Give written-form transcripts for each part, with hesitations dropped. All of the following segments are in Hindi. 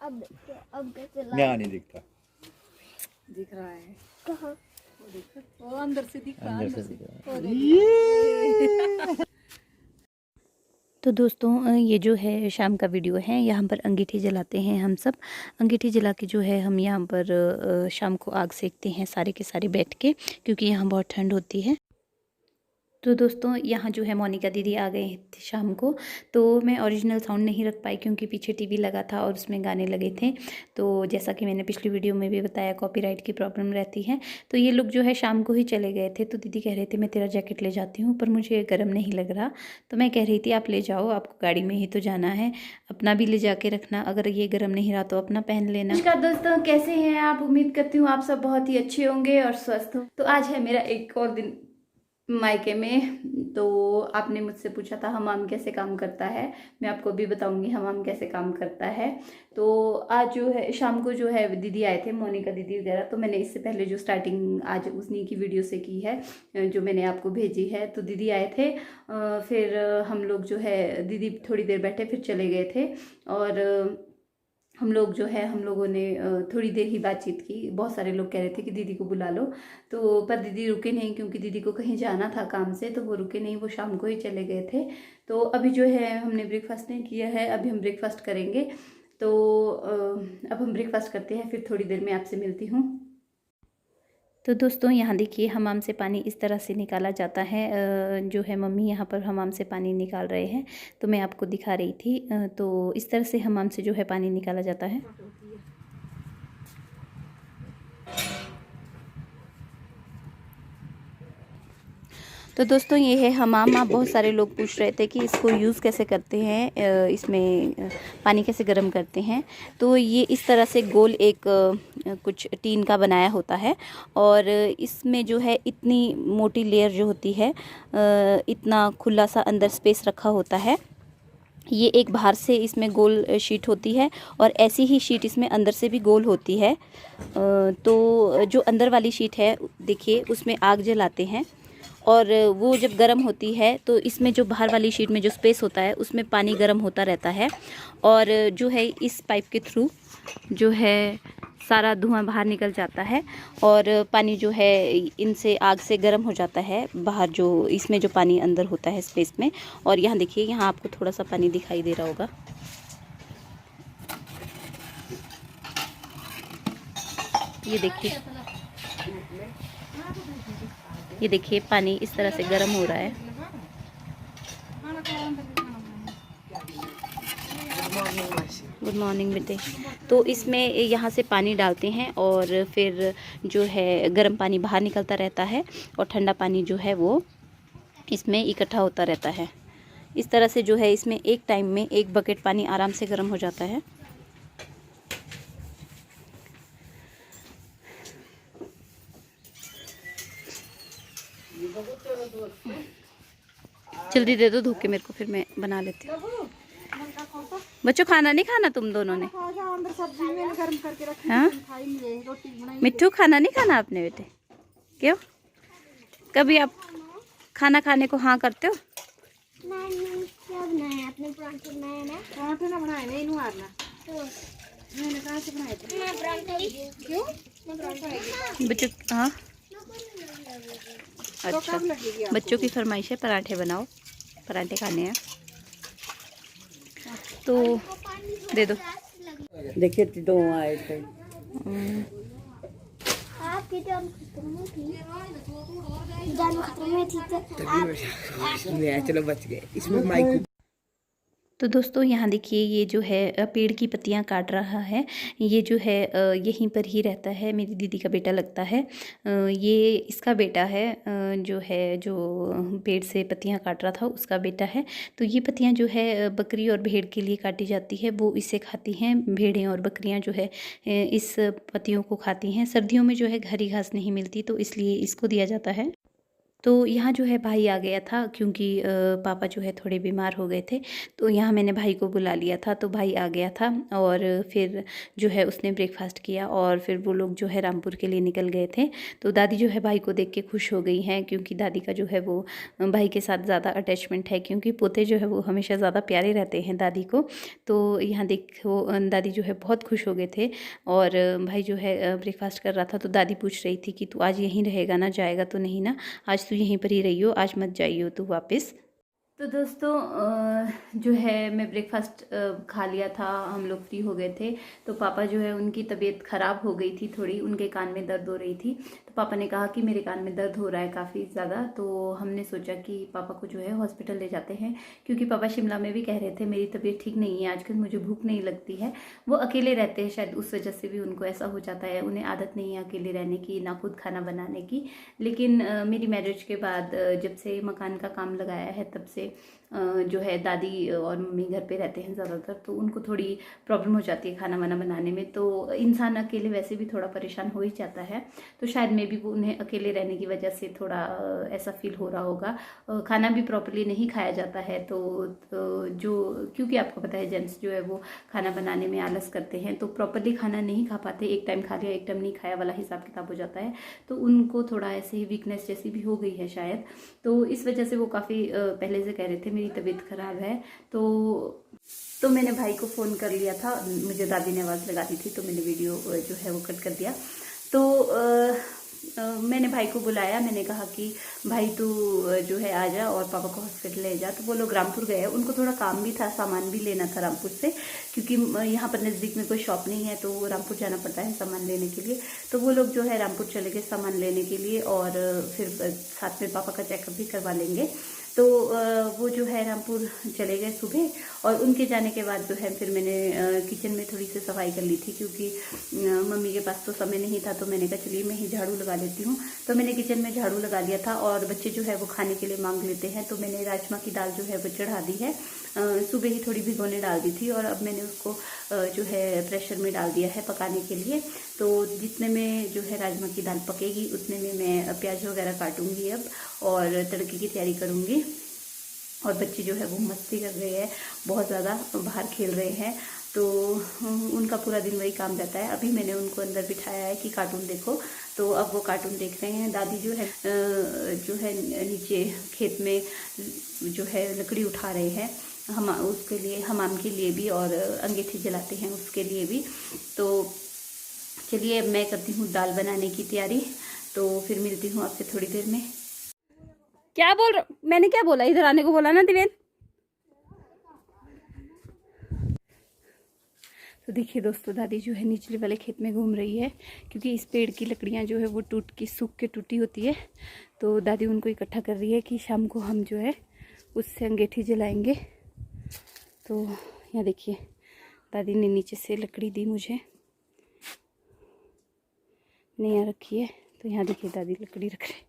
अब कैसे यहाँ नहीं दिखता। दिख रहा है कहाँ? वो देखो वो अंदर से दिख रहा है, अंदर अंदर से से दिख वो रहा देखो। तो दोस्तों ये जो है शाम का वीडियो है। यहाँ पर अंगीठी जलाते हैं हम सब। अंगीठी जला के जो है हम यहाँ पर शाम को आग सेकते हैं सारे के सारे बैठ के, क्योंकि यहाँ बहुत ठंड होती है। तो दोस्तों यहाँ जो है मोनिका दीदी आ गए थे शाम को, तो मैं ओरिजिनल साउंड नहीं रख पाई क्योंकि पीछे टीवी लगा था और उसमें गाने लगे थे। तो जैसा कि मैंने पिछली वीडियो में भी बताया, कॉपीराइट की प्रॉब्लम रहती है। तो ये लोग जो है शाम को ही चले गए थे। तो दीदी कह रहे थे मैं तेरा जैकेट ले जाती हूँ, पर मुझे गर्म नहीं लग रहा। तो मैं कह रही थी आप ले जाओ, आपको गाड़ी में ही तो जाना है, अपना भी ले जाके रखना, अगर ये गर्म नहीं रहा तो अपना पहन लेना। नमस्कार दोस्तों, कैसे हैं आप? उम्मीद करती हूँ आप सब बहुत ही अच्छे होंगे और स्वस्थ हो। तो आज है मेरा एक और दिन मायके में। तो आपने मुझसे पूछा था हमाम कैसे काम करता है, मैं आपको भी बताऊंगी हमाम कैसे काम करता है। तो आज जो है शाम को जो है दीदी आए थे, मोनिका दीदी वगैरह। तो मैंने इससे पहले जो स्टार्टिंग आज उसने की वीडियो से की है, जो मैंने आपको भेजी है। तो दीदी आए थे, फिर हम लोग जो है दीदी थोड़ी देर बैठे फिर चले गए थे। और हम लोग जो है हम लोगों ने थोड़ी देर ही बातचीत की। बहुत सारे लोग कह रहे थे कि दीदी को बुला लो, तो पर दीदी रुके नहीं क्योंकि दीदी को कहीं जाना था काम से, तो वो रुके नहीं, वो शाम को ही चले गए थे। तो अभी जो है हमने ब्रेकफास्ट नहीं किया है, अभी हम ब्रेकफास्ट करेंगे। तो अब हम ब्रेकफास्ट करते हैं, फिर थोड़ी देर में आपसे मिलती हूँ। तो दोस्तों यहाँ देखिए हमाम से पानी इस तरह से निकाला जाता है। जो है मम्मी यहाँ पर हमाम से पानी निकाल रहे हैं, तो मैं आपको दिखा रही थी। तो इस तरह से हमाम से जो है पानी निकाला जाता है। तो दोस्तों ये है हमाम। आप बहुत सारे लोग पूछ रहे थे कि इसको यूज़ कैसे करते हैं, इसमें पानी कैसे गर्म करते हैं। तो ये इस तरह से गोल एक कुछ टीन का बनाया होता है, और इसमें जो है इतनी मोटी लेयर जो होती है, इतना खुला सा अंदर स्पेस रखा होता है। ये एक बाहर से इसमें गोल शीट होती है, और ऐसी ही शीट इसमें अंदर से भी गोल होती है। तो जो अंदर वाली शीट है देखिए, उसमें आग जलाते हैं, और वो जब गर्म होती है तो इसमें जो बाहर वाली शीट में जो स्पेस होता है उसमें पानी गर्म होता रहता है। और जो है इस पाइप के थ्रू जो है सारा धुआं बाहर निकल जाता है, और पानी जो है इनसे आग से गर्म हो जाता है बाहर, जो इसमें जो पानी अंदर होता है स्पेस में। और यहाँ देखिए, यहाँ आपको थोड़ा सा पानी दिखाई दे रहा होगा। ये देखिए पानी इस तरह से गर्म हो रहा है। गुड मॉर्निंग बेटे। तो इसमें यहाँ से पानी डालते हैं, और फिर जो है गर्म पानी बाहर निकलता रहता है, और ठंडा पानी जो है वो इसमें इकट्ठा होता रहता है। इस तरह से जो है इसमें एक टाइम में एक बकेट पानी आराम से गर्म हो जाता है। जल्दी दे दो धो के मेरे को, फिर मैं बना लेती हूँ। बच्चों खाना नहीं खाना तुम दोनों ने? हाँ मिट्ठू, खाना नहीं खाना आपने बेटे? क्यों? कभी आप खाना खाने को हाँ करते हो? बच्चों हाँ अच्छा, बच्चों की फरमाइश है पराठे बनाओ, पराठे खाने हैं तो दे दो। देखिए दो आए थे। आपकी जान खतरे में थी तो चलो बच गए इसमें माइक। तो दोस्तों यहाँ देखिए, ये जो है पेड़ की पत्तियाँ काट रहा है। ये जो है यहीं पर ही रहता है, मेरी दीदी का बेटा लगता है। ये इसका बेटा है, जो है जो पेड़ से पत्तियाँ काट रहा था उसका बेटा है। तो ये पत्तियाँ जो है बकरी और भेड़ के लिए काटी जाती है, वो इसे खाती हैं। भेड़ें और बकरियाँ जो है इस पत्तियों को खाती हैं। सर्दियों में जो है हरी घास नहीं मिलती, तो इसलिए इसको दिया जाता है। तो यहाँ जो है भाई आ गया था, क्योंकि पापा जो है थोड़े बीमार हो गए थे, तो यहाँ मैंने भाई को बुला लिया था, तो भाई आ गया था और फिर जो है उसने ब्रेकफास्ट किया और फिर वो लोग जो है रामपुर के लिए निकल गए थे। तो दादी जो है भाई को देख के खुश हो गई हैं, क्योंकि दादी का जो है वो भाई के साथ ज़्यादा अटैचमेंट है, क्योंकि पोते जो है वो हमेशा ज़्यादा प्यारे रहते हैं दादी को। तो यहाँ देखो दादी जो है बहुत खुश हो गए थे और भाई जो है ब्रेकफास्ट कर रहा था, तो दादी पूछ रही थी कि तू आज यहीं रहेगा ना, जाएगा तो नहीं ना, आज तू यहीं पर ही रही हो, आज मत जाइयो तू वापस। तो दोस्तों जो है मैं ब्रेकफास्ट खा लिया था, हम लोग फ्री हो गए थे। तो पापा जो है उनकी तबीयत ख़राब हो गई थी थोड़ी, उनके कान में दर्द हो रही थी। तो पापा ने कहा कि मेरे कान में दर्द हो रहा है काफ़ी ज़्यादा, तो हमने सोचा कि पापा को जो है हॉस्पिटल ले जाते हैं, क्योंकि पापा शिमला में भी कह रहे थे मेरी तबीयत ठीक नहीं है आजकल, मुझे भूख नहीं लगती है। वो अकेले रहते हैं, शायद उस वजह से भी उनको ऐसा हो जाता है, उन्हें आदत नहीं है अकेले रहने की, ना खुद खाना बनाने की। लेकिन मेरी मैरिज के बाद जब से मकान का काम लगाया है तब से जो है दादी और मम्मी घर पे रहते हैं ज़्यादातर, तो उनको थोड़ी प्रॉब्लम हो जाती है खाना वाना बनाने में। तो इंसान अकेले वैसे भी थोड़ा परेशान हो ही जाता है, तो शायद मे भी वो उन्हें अकेले रहने की वजह से थोड़ा ऐसा फील हो रहा होगा। खाना भी प्रॉपर्ली नहीं खाया जाता है, तो जो क्योंकि आपको पता है जेंट्स जो है वो खाना बनाने में आलस करते हैं, तो प्रॉपर्ली खाना नहीं खा पाते, एक टाइम खा लिया एक टाइम नहीं खाया वाला हिसाब किताब हो जाता है। तो उनको थोड़ा ऐसे ही वीकनेस जैसी भी हो गई है शायद, तो इस वजह से वो काफ़ी पहले से कह रहे थे मेरी तबीयत ख़राब है। तो मैंने भाई को फ़ोन कर लिया था, मुझे दादी ने आवाज़ लगा दी थी, तो मैंने वीडियो जो है वो कट कर दिया। तो मैंने भाई को बुलाया, मैंने कहा कि भाई तू जो है आ जा और पापा को हॉस्पिटल ले जा। तो वो लोग रामपुर गए, उनको थोड़ा काम भी था, सामान भी लेना था रामपुर से, क्योंकि यहाँ पर नज़दीक में कोई शॉप नहीं है, तो रामपुर जाना पड़ता है सामान लेने के लिए। तो वो लोग जो है रामपुर चले गए सामान लेने के लिए, और फिर साथ में पापा का चेकअप भी करवा लेंगे। तो वो जो है रामपुर चले गए सुबह, और उनके जाने के बाद जो है फिर मैंने किचन में थोड़ी सी सफाई कर ली थी, क्योंकि मम्मी के पास तो समय नहीं था, तो मैंने कहा चलिए मैं ही झाड़ू लगा लेती हूँ। तो मैंने किचन में झाड़ू लगा लिया था, और बच्चे जो है वो खाने के लिए मांग लेते हैं, तो मैंने राजमा की दाल जो है वो चढ़ा दी है। सुबह ही थोड़ी भिगोने डाल दी थी, और अब मैंने उसको जो है प्रेशर में डाल दिया है पकाने के लिए। तो जितने में जो है राजमा की दाल पकेगी उतने में मैं प्याज वगैरह काटूंगी अब, और तड़के की तैयारी करूँगी। और बच्चे जो है वो मस्ती कर रहे हैं, बहुत ज़्यादा बाहर खेल रहे हैं, तो उनका पूरा दिन वही काम रहता है। अभी मैंने उनको अंदर बिठाया है कि कार्टून देखो, तो अब वो कार्टून देख रहे हैं। दादी जो है नीचे खेत में जो है लकड़ी उठा रहे हैं, हम उसके लिए, हमाम के लिए भी, और अंगीठी जलाते हैं उसके लिए भी। तो चलिए अब मैं करती हूँ दाल बनाने की तैयारी, तो फिर मिलती हूँ आपसे थोड़ी देर में। क्या बोल रहा, मैंने क्या बोला, इधर आने को बोला ना दिवेन। तो देखिए दोस्तों, दादी जो है निचले वाले खेत में घूम रही है, क्योंकि इस पेड़ की लकड़ियां जो है वो सूख के टूटी होती है, तो दादी उनको इकट्ठा कर रही है कि शाम को हम जो है उससे अंगीठी जलाएंगे। तो यहाँ देखिए दादी ने नीचे से लकड़ी दी मुझे, मैंने यहाँ रखी है, तो यहाँ देखिए दादी लकड़ी रख रही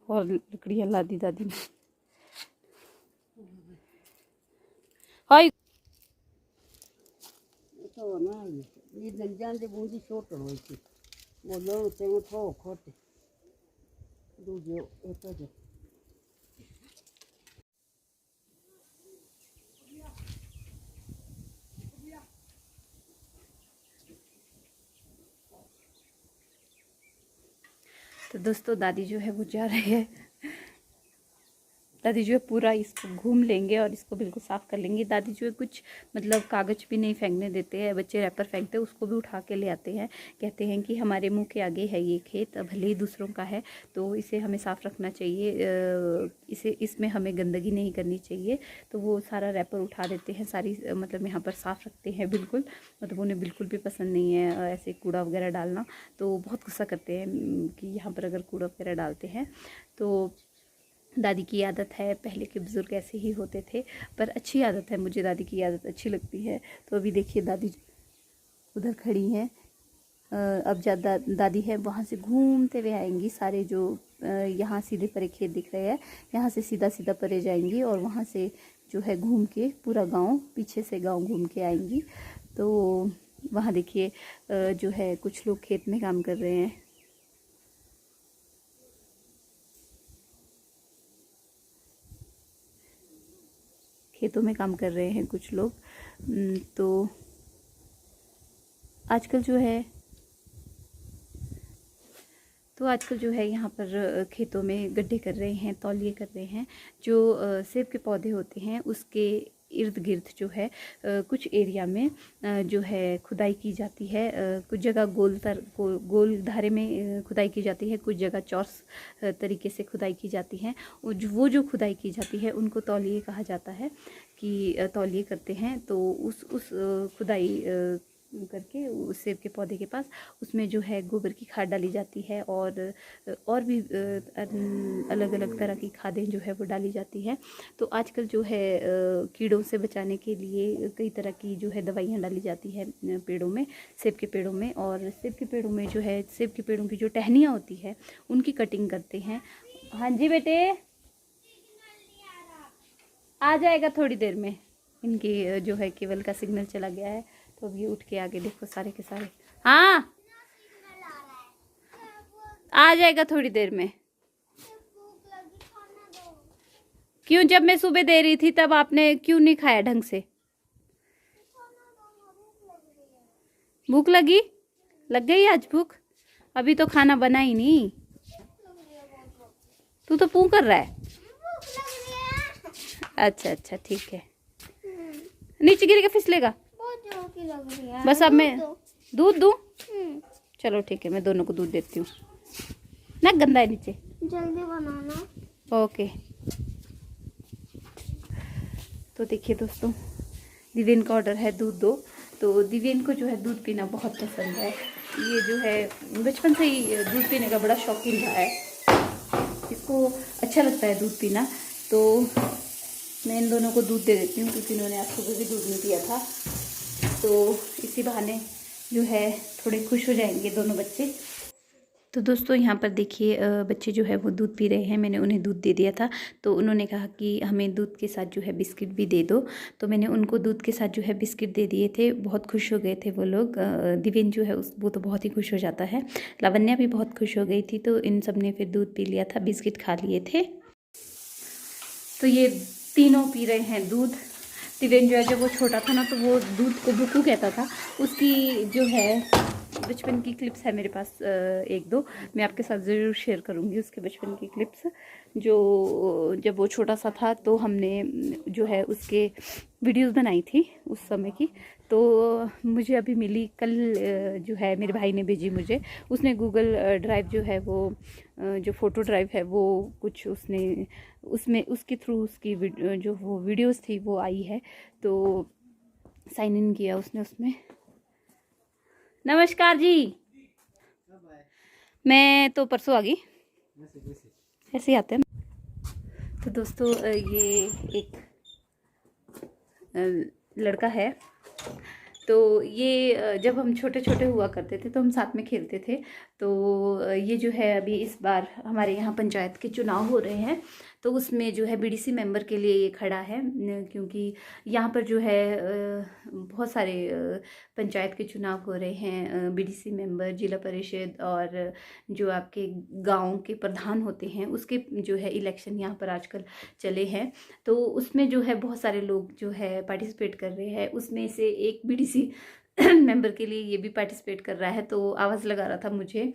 और लकड़ियाँ ला दी दादी ने। हाय तो ना ये जंजान जे बूंदी छोट होई थी, वो लोग ते वो थो खोटे दूजे एतो जे। तो दोस्तों दादी जो है वो जा रही है, दादी जो है पूरा इसको घूम लेंगे और इसको बिल्कुल साफ़ कर लेंगे। दादी जो है कुछ मतलब कागज़ भी नहीं फेंकने देते हैं, बच्चे रैपर फेंकते हैं उसको भी उठा के ले आते हैं, कहते हैं कि हमारे मुंह के आगे है ये खेत, भले ही दूसरों का है, तो इसे हमें साफ़ रखना चाहिए, इसमें हमें गंदगी नहीं करनी चाहिए। तो वो सारा रैपर उठा देते हैं, सारी मतलब यहाँ पर साफ़ रखते हैं बिल्कुल, मतलब उन्हें बिल्कुल भी पसंद नहीं है ऐसे कूड़ा वगैरह डालना, तो बहुत गुस्सा करते हैं कि यहाँ पर अगर कूड़ा वगैरह डालते हैं। तो दादी की आदत है, पहले के बुज़ुर्ग ऐसे ही होते थे, पर अच्छी आदत है, मुझे दादी की आदत अच्छी लगती है। तो अभी देखिए दादी उधर खड़ी हैं, अब दादी है वहाँ से घूमते हुए आएंगी, सारे जो यहाँ सीधे परे खेत दिख रहे हैं, यहाँ से सीधा सीधा परे जाएंगी, और वहाँ से जो है घूम के पूरा गांव, पीछे से गांव घूम के आएंगी। तो वहाँ देखिए जो है कुछ लोग खेत में काम कर रहे हैं। खेतों में काम कर रहे हैं कुछ लोग। तो आजकल जो है यहाँ पर खेतों में गड्ढे कर रहे हैं, तौलिए कर रहे हैं। जो सेब के पौधे होते हैं उसके इर्द गिर्द जो है कुछ एरिया में जो है खुदाई की जाती है। कुछ जगह गोल धारे में खुदाई की जाती है, कुछ जगह चौरस तरीके से खुदाई की जाती है। वो जो खुदाई की जाती है उनको तौलिए कहा जाता है कि तौलिए करते हैं। तो उस खुदाई करके उस सेब के पौधे के पास उसमें जो है गोबर की खाद डाली जाती है और भी अलग अलग तरह की खादें जो है वो डाली जाती है। तो आजकल जो है कीड़ों से बचाने के लिए कई तरह की जो है दवाइयाँ डाली जाती है पेड़ों में, सेब के पेड़ों में। और सेब के पेड़ों में जो है सेब के पेड़ों की जो टहनियाँ होती है उनकी कटिंग करते हैं। हाँ जी बेटे, आ जाएगा थोड़ी देर में। इनकी जो है केबल का सिग्नल चला गया है तो अब ये उठ के आगे देखो सारे के सारे। हाँ आ जाएगा थोड़ी देर में। क्यों, जब मैं सुबह दे रही थी तब आपने क्यों नहीं खाया ढंग से? भूख लगी? लग गई आज भूख? अभी तो खाना बना ही नहीं। तू तो पू कर रहा है। अच्छा अच्छा ठीक है, नीचे गिर के फिसलेगा। बस अब मैं दूध दूँ? चलो ठीक है, मैं दोनों को दूध देती हूँ ना। गंदा है नीचे, जल्दी बनाना। ओके। तो देखिए दोस्तों, दिव्यन का ऑर्डर है दूध दो। तो दिव्यन को जो है दूध पीना बहुत पसंद है। ये जो है बचपन से ही दूध पीने का बड़ा शौकीन रहा है, इसको अच्छा लगता है दूध पीना। तो मैं इन दोनों को दूध दे देती हूँ क्योंकि इन्होंने आज सुबह भी दूध नहीं पिया था। तो इसी बहाने जो है थोड़े खुश हो जाएंगे दोनों बच्चे। तो दोस्तों यहाँ पर देखिए बच्चे जो है वो दूध पी रहे हैं। मैंने उन्हें दूध दे दिया था तो उन्होंने कहा कि हमें दूध के साथ जो है बिस्किट भी दे दो। तो मैंने उनको दूध के साथ जो है बिस्किट दे दिए थे। बहुत खुश हो गए थे वो लोग। दिव्यन जो है वो तो बहुत ही खुश हो जाता है। लावण्या भी बहुत खुश हो गई थी। तो इन सब ने फिर दूध पी लिया था, बिस्किट खा लिए थे। तो ये तीनों पी रहे हैं दूध। दिव्यन जो है जब वो छोटा था ना तो वो दूध को बुकू कहता था। उसकी जो है बचपन की क्लिप्स है मेरे पास एक दो, मैं आपके साथ ज़रूर शेयर करूँगी उसके बचपन की क्लिप्स। जो जब वो छोटा सा था तो हमने जो है उसके वीडियोस बनाई थी उस समय की। तो मुझे अभी मिली कल, जो है मेरे भाई ने भेजी मुझे। उसने गूगल ड्राइव जो है वो जो फ़ोटो ड्राइव है वो कुछ उसने उसमें उसके थ्रू उसकी जो वो वीडियोस थी वो आई है। तो साइन इन किया उसने उसमें। नमस्कार जी, मैं तो परसों आ गई, ऐसे ही आते हैं। तो दोस्तों ये एक लड़का है। तो ये जब हम छोटे छोटे हुआ करते थे तो हम साथ में खेलते थे। तो ये जो है अभी इस बार हमारे यहाँ पंचायत के चुनाव हो रहे हैं तो उसमें जो है बीडीसी मेंबर के लिए ये खड़ा है। क्योंकि यहाँ पर जो है बहुत सारे पंचायत के चुनाव हो रहे हैं। बीडीसी मेंबर, जिला परिषद और जो आपके गांव के प्रधान होते हैं उसके जो है इलेक्शन यहाँ पर आजकल चले हैं। तो उसमें जो है बहुत सारे लोग जो है पार्टिसिपेट कर रहे हैं। उसमें से एक बीडीसी मेंबर के लिए ये भी पार्टिसिपेट कर रहा है। तो आवाज़ लगा रहा था मुझे।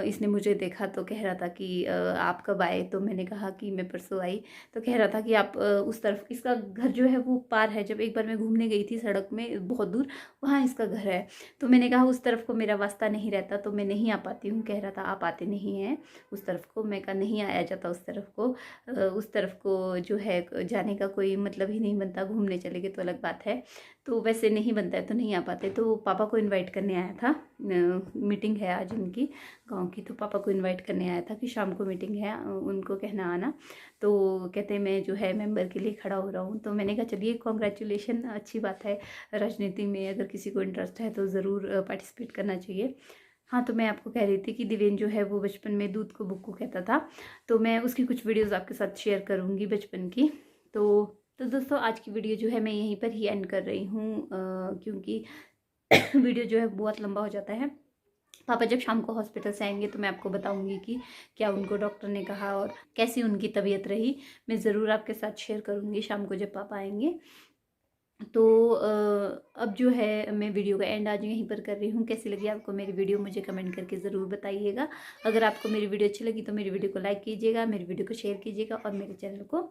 इसने मुझे देखा तो कह रहा था कि आप कब आए? तो मैंने कहा कि मैं परसों आई। तो कह रहा था कि आप उस तरफ, इसका घर जो है वो पार है। जब एक बार मैं घूमने गई थी सड़क में बहुत दूर, वहाँ इसका घर है। तो मैंने कहा उस तरफ को मेरा वास्ता नहीं रहता तो मैं नहीं आ पाती हूँ। कह रहा था आप आते नहीं हैं उस तरफ को। मैं कहा नहीं आया जाता उस तरफ को। उस तरफ को जो है जाने का कोई मतलब ही नहीं बनता। घूमने चले गए तो अलग बात है, तो वैसे नहीं बनता है तो नहीं आ पाते। तो पापा को इनवाइट करने आया था, मीटिंग है आज उनकी गांव की। तो पापा को इनवाइट करने आया था कि शाम को मीटिंग है, उनको कहना आना। तो कहते मैं जो है मेंबर के लिए खड़ा हो रहा हूँ। तो मैंने कहा चलिए कॉन्ग्रेचुलेशन, अच्छी बात है। राजनीति में अगर किसी को इंटरेस्ट है तो ज़रूर पार्टिसिपेट करना चाहिए। हाँ, तो मैं आपको कह रही थी कि दिव्यन जो है वो बचपन में दूध को बुक्कू कहता था। तो मैं उसकी कुछ वीडियोज़ आपके साथ शेयर करूँगी बचपन की। तो दोस्तों आज की वीडियो जो है मैं यहीं पर ही एंड कर रही हूँ क्योंकि वीडियो जो है बहुत लंबा हो जाता है। पापा जब शाम को हॉस्पिटल से आएंगे तो मैं आपको बताऊंगी कि क्या उनको डॉक्टर ने कहा और कैसी उनकी तबीयत रही। मैं ज़रूर आपके साथ शेयर करूंगी शाम को जब पापा आएंगे। तो अब जो है मैं वीडियो का एंड आज यहीं पर कर रही हूँ। कैसी लगी आपको मेरी वीडियो मुझे कमेंट करके ज़रूर बताइएगा। अगर आपको मेरी वीडियो अच्छी लगी तो मेरी वीडियो को लाइक कीजिएगा, मेरी वीडियो को शेयर कीजिएगा और मेरे चैनल को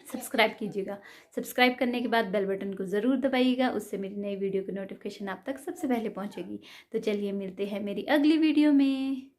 सब्सक्राइब कीजिएगा। सब्सक्राइब करने के बाद बेल बटन को ज़रूर दबाइएगा, उससे मेरी नई वीडियो की नोटिफिकेशन आप तक सबसे पहले पहुँचेगी। तो चलिए मिलते हैं मेरी अगली वीडियो में।